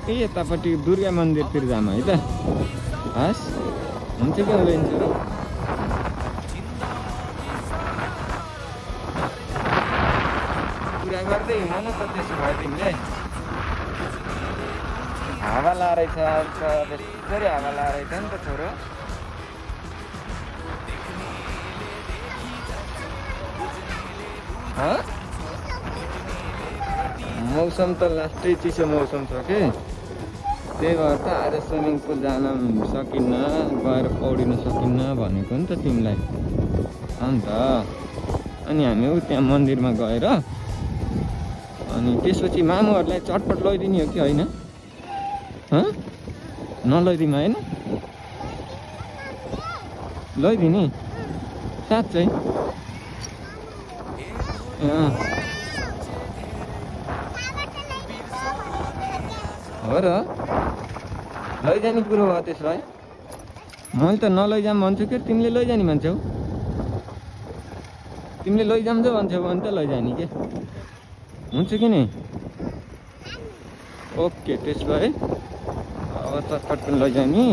यतापट्टि दुर्गा मन्दिरतिर जाम है त। हस् हुन्छ कि हुँदैछ कुरा गर्दै हिँड न त त्यसो भए तिमीले। हावा लारहेछ बेसरी हावा लारहेछ नि त छोरो। मौसम त लास्टै चिसो मौसम छ कि त्यही भएर त आज स्विमिङ पुल जान सकिन्न, गएर पौडिन सकिन्न भनेको नि त तिमीलाई। अन्त अनि हामी त्यहाँ मन्दिरमा गएर अनि त्यसपछि मामुहरूलाई चटपट लैदिने हो कि होइन? नलैदिउँ होइन? लैदिने साँच्चै? हो र लैजाने कुरो हो त्यसलाई। मैले त नलैजाम भन्छु कि तिमीले लैजाने भन्छौ। तिमीले लैजाम जो भन्छौ भने त लैजाने के हुन्छ कि नि। ओके त्यसो भए अब चटपट पनि लैजाने।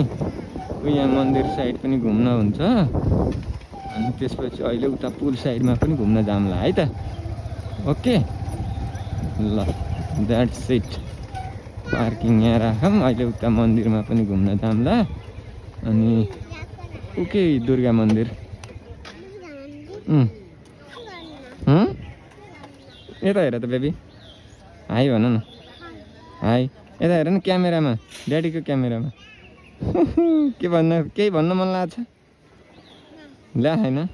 यहाँ मन्दिर साइड पनि घुम्न हुन्छ अनि त्यसपछि अहिले उता पुल साइडमा पनि घुम्न जाउँला है त। ओके ल द्याट्स इट। पार्किङ यहाँ राखौँ, अहिले उता मन्दिरमा पनि घुम्न जाउँला। अनि उके दुर्गा मन्दिर यता हेर त बेबी, हाई भन न। हाई यता हेर न क्यामेरामा, ड्याडीको क्यामेरामा। केही भन्न मन लाग्छ ल्या होइन?